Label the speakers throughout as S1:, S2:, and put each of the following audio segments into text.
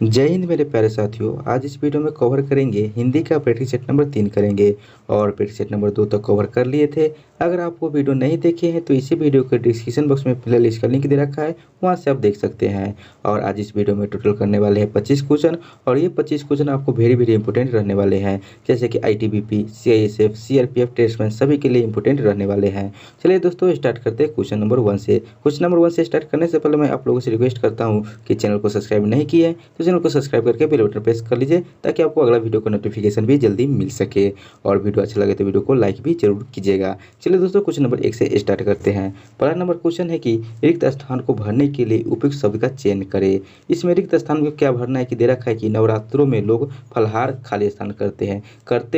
S1: जय हिंद मेरे प्यारे साथियों। आज इस वीडियो में कवर करेंगे हिंदी का प्रैक्टिस सेट नंबर 3 करेंगे और प्रैक्टिस सेट नंबर 2 तक कवर कर लिए थे। अगर आप वो वीडियो नहीं देखे हैं तो इसी वीडियो के डिस्क्रिप्शन बॉक्स में प्लेलिस्ट का लिंक दे रखा है, वहाँ से आप देख सकते हैं। और आज इस वीडियो में टोटल करने वाले हैं 25 क्वेश्चन और ये 25 क्वेश्चन आपको वेरी वेरी इंपॉर्टेंट रहने वाले हैं, जैसे कि ITBP, CISF, CRPF, टेस्टमैन सभी के लिए इंपॉर्टेंट रहने वाले हैं। चलिए दोस्तों स्टार्ट करते हैं क्वेश्चन नंबर 1 से। क्वेश्चन नंबर 1 से स्टार्ट करने से पहले मैं आप लोगों से रिक्वेस्ट करता हूँ कि चैनल को सब्सक्राइब नहीं किए हैं तो चैनल को सब्सक्राइब करके बेल बटन प्रेस कर लीजिए, ताकि आपको अगला वीडियो का नोटिफिकेशन भी जल्दी मिल सके। और वीडियो अच्छा लगे तो वीडियो को लाइक भी जरूर कीजिएगा। चलिए दोस्तों क्वेश्चन नंबर 1 से स्टार्ट करते हैं। पहला नंबर क्वेश्चन है कि रिक्त स्थान को भरने के लिए उपयुक्त शब्द का चयन करें। इसमें रिक्त स्थान को क्या भरना है कि दे रखा है कि नवरात्रों में लोग फलाहार खाली स्थान करते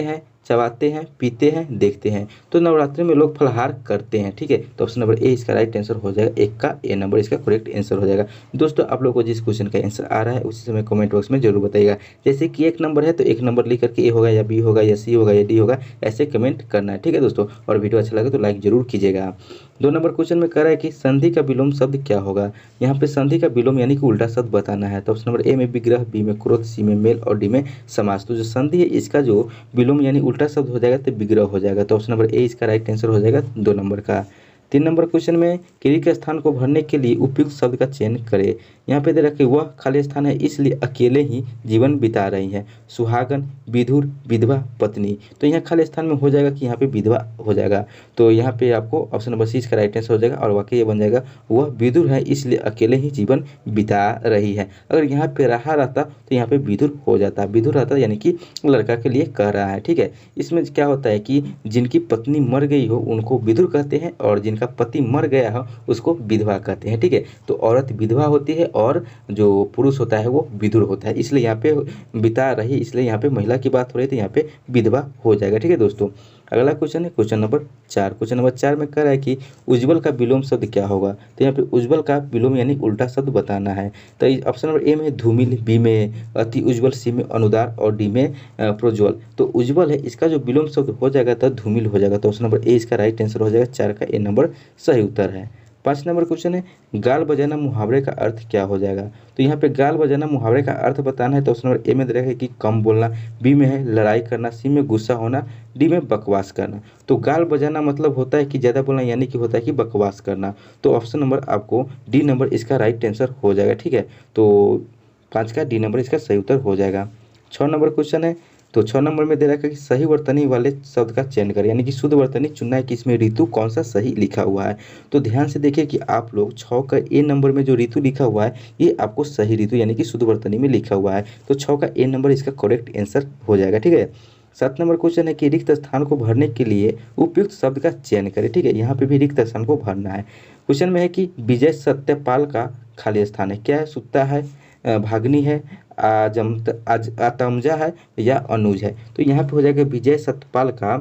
S1: हैं, चबाते हैं, पीते हैं, देखते हैं। तो नवरात्रि में लोग फलाहार करते हैं, ठीक है। तो ऑप्शन नंबर ए इसका राइट आंसर हो जाएगा, एक का ए नंबर इसका करेक्ट आंसर हो जाएगा। दोस्तों आप लोगों को जिस क्वेश्चन का आंसर आ रहा है उसी समय कमेंट बॉक्स में जरूर बताइएगा। जैसे कि एक नंबर है तो एक नंबर लिख करके ए होगा या बी होगा या सी होगा या डी होगा, ऐसे कमेंट करना है, ठीक है दोस्तों। और वीडियो अच्छा लगे तो लाइक जरूर कीजिएगा। 2 नंबर क्वेश्चन में कह रहा है कि संधि का विलोम शब्द क्या होगा। यहाँ पे संधि का विलोम यानी कि उल्टा शब्द बताना है। तो ऑप्शन नंबर ए में विग्रह, बी में क्रोध, सी में मेल और डी में समास। तो जो संधि है इसका जो विलोम यानी उल्टा शब्द हो जाएगा तो विग्रह हो जाएगा। तो ऑप्शन नंबर ए इसका राइट आंसर हो जाएगा 2 नंबर का। 3 नंबर क्वेश्चन में किरी के स्थान को भरने के लिए उपयुक्त शब्द का चयन करें। यहाँ पे दे रखे वह खाली स्थान है इसलिए अकेले ही जीवन बिता रही है। सुहागन, विधुर, विधवा, पत्नी। तो यहाँ खाली स्थान में हो जाएगा कि यहाँ पे विधवा हो जाएगा। तो यहाँ पे आपको ऑप्शन नंबर सी इसका राइट आंसर हो जाएगा और वाकई ये बन जाएगा वह विधुर है इसलिए अकेले ही जीवन बिता रही है। अगर यहाँ पे रहा रहता तो यहाँ पे विधुर हो जाता, विधुर रहता यानी कि लड़का के लिए कह रहा है, ठीक है। इसमें क्या होता है कि जिनकी पत्नी मर गई हो उनको विधुर कहते हैं और जिनका पति मर गया हो उसको विधवा कहते हैं, ठीक है। तो औरत विधवा होती है और जो पुरुष होता है वो विधुर होता है, इसलिए यहाँ पे बिता रही, इसलिए यहाँ पे महिला की बात हो रही है तो यहाँ पे विधवा हो जाएगा, ठीक है दोस्तों। अगला क्वेश्चन है क्वेश्चन नंबर 4। क्वेश्चन नंबर 4 में कह रहा है कि उज्जवल का विलोम शब्द क्या होगा। तो यहाँ पे उज्जवल का विलोम यानी उल्टा शब्द बताना है। तो ऑप्शन नंबर ए में धूमिल, बी में अति उज्जवल, सी में अनुदार और डी में प्रोज्वल। तो उज्जवल है इसका जो विलोम शब्द हो जाएगा तो धूमिल हो जाएगा। तो ऑप्शन नंबर ए इसका राइट आंसर हो जाएगा, 4 का ए नंबर सही उत्तर है। 5 नंबर क्वेश्चन है गाल बजाना मुहावरे का अर्थ क्या हो जाएगा। तो यहाँ पे गाल बजाना मुहावरे का अर्थ बताना है। तो ऑप्शन नंबर ए में दे रखा है कि कम बोलना, बी में है लड़ाई करना, सी में गुस्सा होना, डी में बकवास करना। तो गाल बजाना मतलब होता है कि ज़्यादा बोलना यानी कि होता है कि बकवास करना। तो ऑप्शन नंबर आपको डी नंबर इसका राइट आंसर हो जाएगा, ठीक है। तो 5 का डी नंबर इसका सही उत्तर हो जाएगा। 6 नंबर क्वेश्चन है। तो 6 नंबर में दे रखा है कि सही वर्तनी वाले शब्द का चयन करें, यानी कि शुद्ध वर्तनी चुनना है कि इसमें ऋतु कौन सा सही लिखा हुआ है। तो ध्यान से देखिए कि आप लोग 6 का ए नंबर में जो ऋतु लिखा हुआ है ये आपको सही ऋतु यानी कि शुद्ध वर्तनी में लिखा हुआ है। तो 6 का ए नंबर इसका करेक्ट आंसर हो जाएगा, ठीक है। 7 नंबर क्वेश्चन है कि रिक्त स्थान को भरने के लिए उपयुक्त शब्द का चयन करें, ठीक है। यहाँ पे भी रिक्त स्थान को भरना है। क्वेश्चन में है कि विजय सत्यपाल का खाली स्थान है, क्या है, सुत्ता है, भागनी है, आतमजा है या अनुज है। तो यहाँ पे हो जाएगा विजय सतपाल का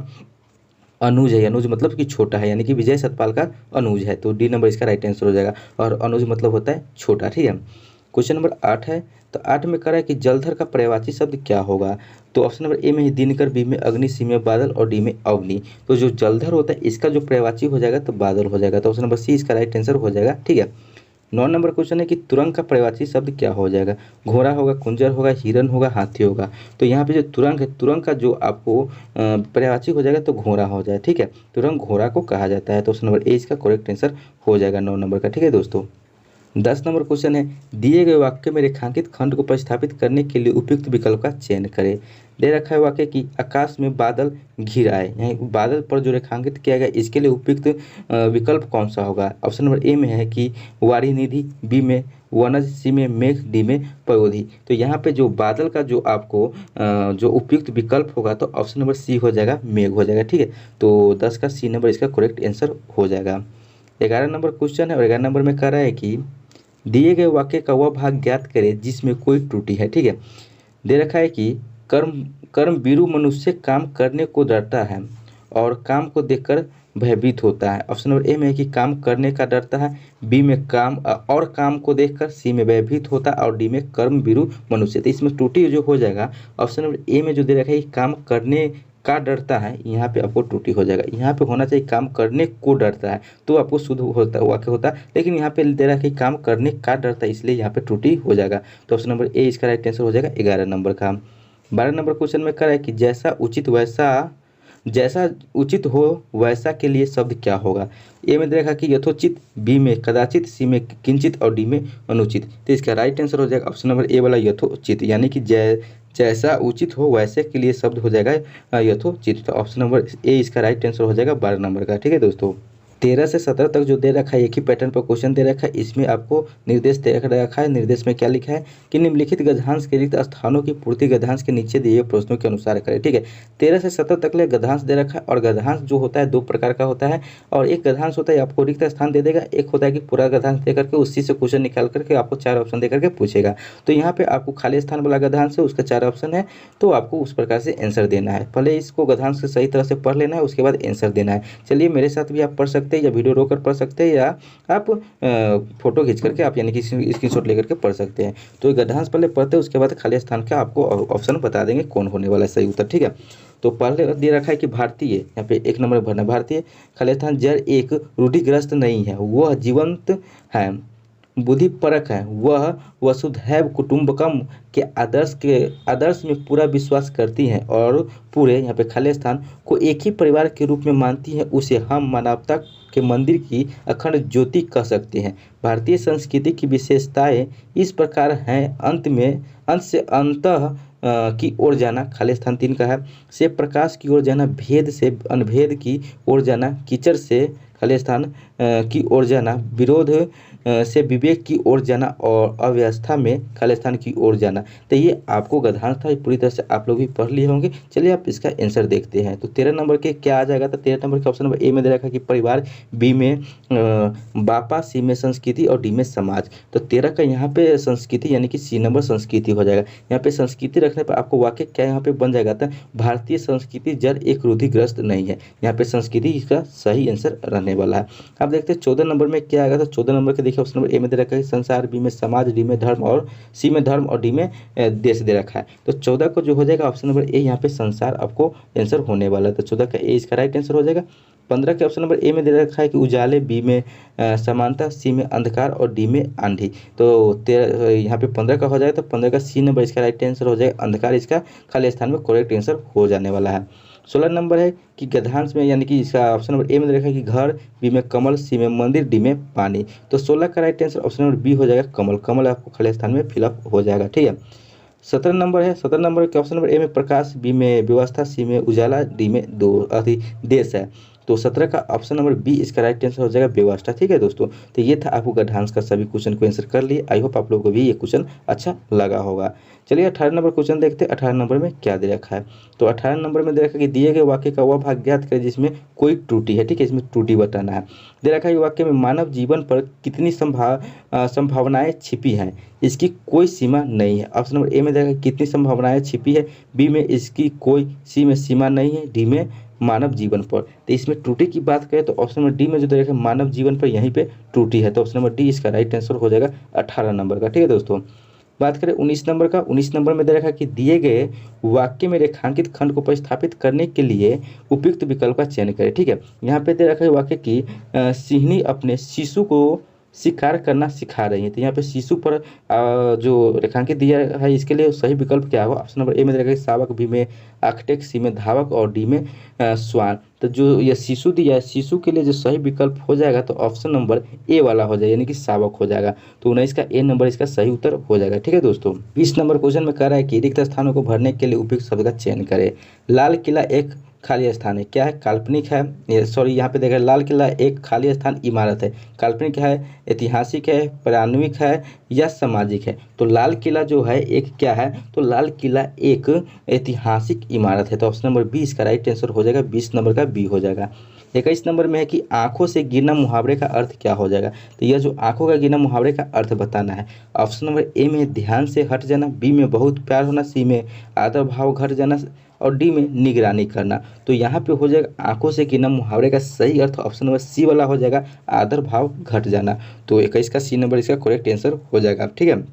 S1: अनुज है, अनुज मतलब कि छोटा है, यानी कि विजय सतपाल का अनुज है। तो डी नंबर इसका राइट आंसर हो जाएगा और अनुज मतलब होता है छोटा, ठीक है। क्वेश्चन नंबर 8 है। तो 8 में कह रहा है कि जलधर का पर्यायवाची शब्द क्या होगा। तो ऑप्शन नंबर ए में ही दिनकर, बी में अग्नि, सी में बादल और डी में अवनी। तो जो जलधर होता है इसका जो पर्यायवाची हो जाएगा तो बादल हो जाएगा। तो ऑप्शन नंबर सी इसका राइट आंसर हो जाएगा, ठीक है। 9 नंबर क्वेश्चन है कि तुरंग का पर्यायवाची शब्द क्या हो जाएगा। घोड़ा होगा, कुंजर होगा, हिरन होगा, हाथी होगा। तो यहाँ पे जो तुरंग है, तुरंग का जो आपको पर्यायवाची हो जाएगा तो घोड़ा हो जाए, ठीक है। तुरंग घोड़ा को कहा जाता है। तो ऑप्शन नंबर ए इसका करेक्ट आंसर हो जाएगा 9 नंबर का, ठीक है दोस्तों। 10 नंबर क्वेश्चन है दिए गए वाक्य में रेखांकित खंड को प्रतिस्थापित करने के लिए उपयुक्त विकल्प का चयन करें। दे रखा है वाक्य कि आकाश में बादल घिर आए, यहाँ बादल पर जो रेखांकित किया गया इसके लिए उपयुक्त विकल्प कौन सा होगा। ऑप्शन नंबर ए में है कि वारी निधि, बी में वनज, सी में मेघ, डी में पयोधि। तो यहाँ पे जो बादल का जो आपको जो उपयुक्त विकल्प होगा तो ऑप्शन नंबर सी हो जाएगा, मेघ हो जाएगा, ठीक है। तो 10 का सी नंबर इसका करेक्ट आंसर हो जाएगा। 11 नंबर क्वेश्चन है और 11 नंबर में कह रहा है कि दिए गए वाक्य का वह भाग ज्ञात करें जिसमें कोई त्रुटि है, ठीक है। दे रखा है कि कर्म कर्मवीरू मनुष्य काम करने को डरता है और काम को देखकर भयभीत होता है। ऑप्शन नंबर ए में है कि काम करने का डरता है, बी में काम और काम को देखकर, सी में भयभीत होता है और डी में कर्मवीरू मनुष्य। तो इसमें त्रुटि जो हो जाएगा ऑप्शन नंबर ए में जो दे रखा है कि काम करने का डरता है, यहाँ पे आपको त्रुटि हो जाएगा। यहाँ पे होना चाहिए काम करने को डरता है, तो आपको शुद्ध होता वाक्य होता, लेकिन यहाँ पे दे रहा है कि काम करने का डरता है, इसलिए यहाँ पे त्रुटि हो जाएगा। तो ऑप्शन नंबर ए इसका राइट आंसर हो जाएगा 11 नंबर का। 12 नंबर क्वेश्चन में कह रहा है कि जैसा उचित हो वैसा के लिए शब्द क्या होगा। ए में देखा कि यथोचित, बी में कदाचित, सी में किंचित और डी में अनुचित। तो इसका राइट आंसर हो जाएगा ऑप्शन नंबर ए वाला यथोचित, यानी कि जैसा उचित हो वैसे के लिए शब्द हो जाएगा यथोचित। तो ऑप्शन नंबर ए इसका राइट आंसर हो जाएगा 12 नंबर का। ठीक है दोस्तों, 13 से 17 तक जो दे रखा है एक ही पैटर्न पर क्वेश्चन दे रखा है। इसमें आपको निर्देश दे रखा है। निर्देश में क्या लिखा है कि निम्नलिखित गद्यांश के रिक्त स्थानों की पूर्ति गद्यांश के नीचे दिए प्रश्नों के अनुसार करें। ठीक है, 13 से 17 तक ले गद्यांश दे रखा है, और गद्यांश जो होता है 2 प्रकार का होता है। और एक गद्यांश होता है आपको रिक्त स्थान दे देगा, एक होता है कि पूरा गद्यांश दे करके उसी से क्वेश्चन निकाल करके आपको 4 ऑप्शन दे करके पूछेगा। तो यहाँ पे आपको खाली स्थान वाला गद्यांश है, उसका 4 ऑप्शन है, तो आपको उस प्रकार से आंसर देना है। पहले इसको गद्यांश से सही तरह से पढ़ लेना है, उसके बाद आंसर देना है। चलिए मेरे साथ भी आप पढ़ सकते हैं, या वीडियो रोक कर पढ़ सकते हैं, या आप फोटो खींच करके आप यानी कि स्क्रीनशॉट लेकर के पढ़ सकते हैं। तो गद्यांश पहले पढ़ते हैं, उसके बाद खाली स्थान का आपको ऑप्शन बता देंगे कौन होने वाला है सही उत्तर। ठीक है, तो पहले दे रखा है कि भारतीय, यहाँ पे 1 नंबर भरना, भारतीय खाली स्थान जड़ एक रूढ़िग्रस्त नहीं है, वह जीवंत है, बुद्धिपरक है, वह वसुधैव कुटुंबकम के आदर्श में पूरा विश्वास करती हैं, और पूरे यहाँ पे खाली स्थान को एक ही परिवार के रूप में मानती हैं, उसे हम मानवता के मंदिर की अखंड ज्योति कह सकते हैं। भारतीय संस्कृति की विशेषताएं इस प्रकार हैं, अंत से अंतः की ओर जाना, खाली स्थान 3 का है, से प्रकाश की ओर जाना, भेद से अनभेद की ओर जाना, कीचड़ से खाली स्थान की ओर जाना, विरोध से विवेक की ओर जाना, और अव्यवस्था में खाली स्थान की ओर जाना। तो ये आपको गद्यांश था, पूरी तरह से आप लोग भी पढ़ लिए होंगे। चलिए आप इसका आंसर देखते हैं। तो 13 नंबर के क्या आ जाएगा, तो 13 नंबर के ऑप्शन नंबर ए में दे रखा है कि परिवार, बी में बापा, सी में संस्कृति और डी में समाज। तो 13 का यहाँ पे संस्कृति यानी कि सी नंबर संस्कृति हो जाएगा। यहाँ पे संस्कृति रखने पर आपको वाक्य क्या यहाँ पे बन जाएगा, था भारतीय संस्कृति जड़ एक रूढ़िग्रस्त नहीं है। यहाँ पे संस्कृति इसका सही आंसर रहने वाला है। अब देखते हैं 14 नंबर में क्या आएगा। तो 14 नंबर के देखिए ऑप्शन नंबर ए में दे रखा है संसार, बी में समाज, डी में धर्म, और सी में धर्म और डी में देश दे रखा है। तो 14 को जो हो जाएगा ऑप्शन नंबर ए, यहाँ पे संसार आपको आंसर होने वाला है। तो 14 का ए इसका राइट आंसर हो जाएगा। 15 के ऑप्शन नंबर ए में दे रखा है कि उजाले, बी में समानता, सी में अंधकार और डी में आंधी। तो यहाँ पे 15 का हो जाएगा, तो 15 का सी नंबर इसका राइट आंसर हो जाएगा। अंधकार इसका खाली स्थान में करेक्ट आंसर हो जाने वाला है। 16 नंबर है कि गद्यांश में यानी कि इसका ऑप्शन नंबर ए में देखा कि घर, बी में कमल, सी में मंदिर, डी में पानी। तो 16 का right answer option number B हो जाएगा, कमल। कमल आपको खाली स्थान में फिलअप हो जाएगा। ठीक है, 17 नंबर है। 17 नंबर के ऑप्शन नंबर ए में प्रकाश, बी में व्यवस्था, सी में उजाला, डी में देश है। तो 17 का ऑप्शन नंबर बी इसका राइट आंसर हो जाएगा, व्यवस्था। ठीक है दोस्तों, तो ये था आपको गद्यांश का सभी क्वेश्चन को आंसर कर लिए। आई होप आप लोगों को भी ये क्वेश्चन अच्छा लगा होगा। चलिए 18 नंबर क्वेश्चन देखते हैं। 18 नंबर में क्या दे रखा है। तो 18 नंबर में दे रखा है कि दिए गए वाक्य का वह भाग ज्ञात करें जिसमें कोई त्रुटि है। ठीक है, इसमें त्रुटि बताना है। दे रखा है वाक्य में मानव जीवन पर कितनी संभावनाएं छिपी हैं, इसकी कोई सीमा नहीं है। ऑप्शन नंबर ए में दे रखा है कितनी संभावनाएं छिपी है, बी में इसकी कोई, सी में सीमा नहीं है, डी में मानव जीवन पर। तो इसमें त्रुटि की बात करें तो ऑप्शन नंबर डी में जो दे रखा है मानव जीवन पर, यहीं पे त्रुटि है। तो ऑप्शन नंबर डी इसका राइट आंसर हो जाएगा 18 नंबर का। ठीक है दोस्तों, बात करें 19 नंबर का। 19 नंबर में दे रखा है कि दिए गए वाक्य में रेखांकित खंड को प्रतिस्थापित करने के लिए उपयुक्त विकल्प का चयन करें। ठीक है, यहाँ पे दे रखा है वाक्य की सिंहनी अपने शिशु को शिकार करना सिखा रही है। तो यहाँ पे शिशु पर जो रेखांकित दिया है इसके लिए सही विकल्प क्या होगा। ऑप्शन नंबर ए में देखा शावक, बी में आर्कटेक, सी में धावक और डी में स्वान। तो जो यह शिशु दिया है, शिशु के लिए जो सही विकल्प हो जाएगा तो ऑप्शन नंबर ए वाला हो जाएगा, यानी कि शावक हो जाएगा। तो 19 का ए नंबर इसका सही उत्तर हो जाएगा। ठीक है दोस्तों, 20 नंबर क्वेश्चन में कह रहा है कि रिक्त स्थानों को भरने के लिए उपयुक्त शब्द का चयन करें। लाल किला एक खाली स्थान है, क्या है, काल्पनिक है, सॉरी यहाँ पे देखा लाल किला एक खाली स्थान इमारत है, काल्पनिक है, ऐतिहासिक है, प्राणविक है या सामाजिक है। तो लाल किला जो है एक क्या है, तो लाल किला एक ऐतिहासिक इमारत है। तो ऑप्शन नंबर बी इसका राइट आंसर हो जाएगा। 20 नंबर का बी हो जाएगा। 21 नंबर में है कि आंखों से गिरना मुहावरे का अर्थ क्या हो जाएगा। तो यह जो आंखों का गिरना मुहावरे का अर्थ बताना है। ऑप्शन नंबर ए में ध्यान से हट जाना, बी में बहुत प्यार होना, सी में आदर भाव घट जाना और डी में निगरानी करना। तो यहाँ पे हो जाएगा आंखों से गिरना मुहावरे का सही अर्थ ऑप्शन नंबर सी वाला हो जाएगा, आदर भाव घट जाना। तो 21 का सी नंबर इसका करेक्ट आंसर हो जाएगा। ठीक है,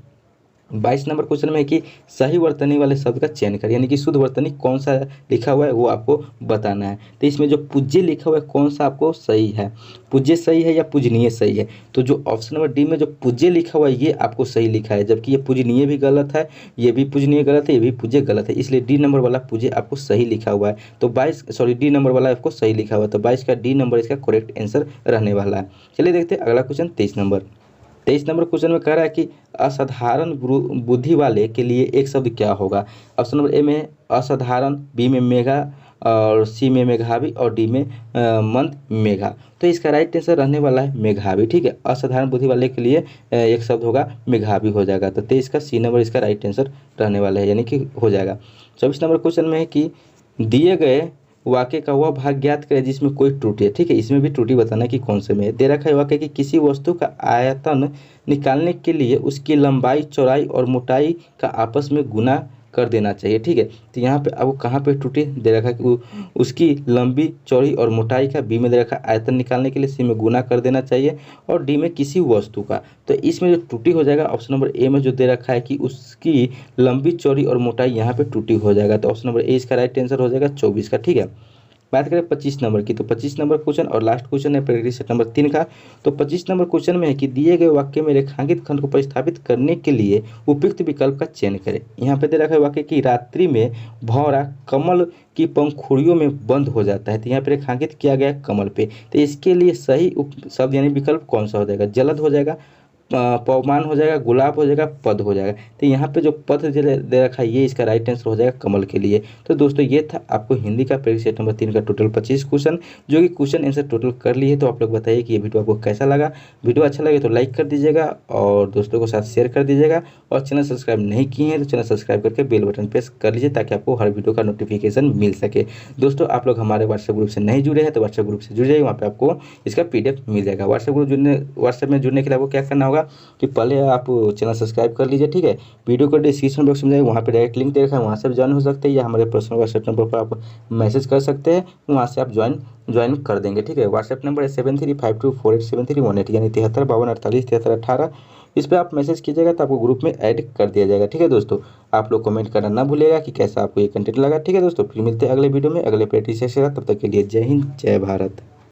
S1: 22 नंबर क्वेश्चन में है कि सही वर्तनी वाले शब्द का चयन करें, यानी कि शुद्ध वर्तनी कौन सा लिखा हुआ है वो आपको बताना है। तो इसमें जो पूज्य लिखा हुआ है कौन सा आपको सही है, पूज्य सही है या पूजनीय सही है। तो जो ऑप्शन नंबर डी में जो पूज्य लिखा हुआ है ये आपको सही लिखा है, जबकि ये पूजनीय भी गलत है, ये भी पूजनीय गलत है, ये भी पूज्य गलत है, इसलिए डी नंबर वाला पूज्य आपको सही लिखा हुआ है। तो 22 डी नंबर वाला आपको सही लिखा हुआ है, तो 22 का डी नंबर इसका करेक्ट आंसर रहने वाला है। चलिए देखते हैं अगला क्वेश्चन 23 नंबर क्वेश्चन में कह रहा है कि असाधारण बुद्धि वाले के लिए एक शब्द क्या होगा। ऑप्शन नंबर ए में असाधारण, बी में मेघा, और सी में मेघावी, और डी में मंद मेघा। तो इसका राइट आंसर रहने वाला है मेघावी। ठीक है, असाधारण बुद्धि वाले के लिए एक शब्द होगा मेघावी हो जाएगा। तो 23 का सी नंबर इसका राइट आंसर रहने वाला है, यानी कि हो जाएगा। 24 नंबर क्वेश्चन में है कि दिए गए वाक्य का वह भाग ज्ञात करें जिसमें कोई त्रुटि है। ठीक है, इसमें भी त्रुटि बताना है कि कौन से में है। दे रखा है वाक्य कि किसी वस्तु का आयतन निकालने के लिए उसकी लंबाई, चौड़ाई और मोटाई का आपस में गुना कर देना चाहिए। ठीक है, तो यहाँ पे आपको कहाँ पे त्रुटि दे रखा है कि उसकी लंबी, चौड़ी और मोटाई का, बी में दे रखा है आयतन निकालने के लिए, सी में गुना कर देना चाहिए, और डी में किसी वस्तु का। तो इसमें जो त्रुटि हो जाएगा ऑप्शन नंबर ए में जो दे रखा है कि उसकी लंबी, चौड़ी और मोटाई, यहाँ पे त्रुटि हो जाएगा। तो ऑप्शन नंबर ए इसका राइट आंसर हो जाएगा 24 का। ठीक है, बात करें 25 नंबर की, तो 25 नंबर क्वेश्चन और लास्ट क्वेश्चन है प्रैक्टिस सेट नंबर 3 का। तो 25 नंबर क्वेश्चन में है कि दिए गए वाक्य में रेखांकित खंड को प्रतिस्थापित करने के लिए उपयुक्त विकल्प का चयन करें। यहाँ पे दे रखा है वाक्य कि रात्रि में भौरा कमल की पंखुड़ियों में बंद हो जाता है। तो यहाँ पे रेखांकित किया गया है कमल पे। तो इसके लिए सही शब्द यानी विकल्प कौन सा हो जाएगा, जलद हो जाएगा, पवमान हो जाएगा, गुलाब हो जाएगा, पद हो जाएगा। तो यहाँ पे जो पद दे रखा है ये इसका राइट आंसर हो जाएगा कमल के लिए। तो दोस्तों ये था आपको हिंदी का प्रैक्टिस सेट नंबर 3 का टोटल 25 क्वेश्चन, जो कि क्वेश्चन आंसर टोटल कर लिए। तो आप लोग बताइए कि ये वीडियो आपको कैसा लगा। वीडियो अच्छा लगे तो लाइक कर दीजिएगा और दोस्तों के साथ शेयर कर दीजिएगा, और चैनल सब्सक्राइब नहीं किए हैं तो चैनल सब्सक्राइब करके बेल बटन प्रेस कर लीजिए ताकि आपको हर वीडियो का नोटिफिकेशन मिल सके। दोस्तों आप लोग हमारे व्हाट्सएप ग्रुप से नहीं जुड़े हैं तो व्हाट्सएप ग्रुप से जुड़ जाइए, वहाँ पे आपको इसका PDF मिल जाएगा। व्हाट्सएप में जुड़ने के लिए आपको क्या करना होगा कि पहले आप चैनल सब्सक्राइब कर लीजिए। ठीक है, वीडियो को डिस्क्रिप्शन बॉक्स में जाए, वहाँ पे डायरेक्ट लिंक दे रखा है, वहाँ से भी ज्वाइन हो सकते हैं, या हमारे पर्सनल व्हाट्सएप नंबर पर आप मैसेज कर सकते हैं, वहाँ से आप ज्वाइन कर देंगे। ठीक है, व्हाट्सएप नंबर है 7352487318, यानी 7352487318। इस पर आप मैसेज कीजिएगा तो आपको ग्रुप में ऐड कर दिया जाएगा। ठीक है दोस्तों, आप लोग कमेंट करना ना भूलिएगा कि कैसा आपको ये कंटेंट लगा। ठीक है दोस्तों, फिर मिलते हैं अगले वीडियो में अगले प्रैक्टिस से। तब तक के लिए जय हिंद, जय भारत।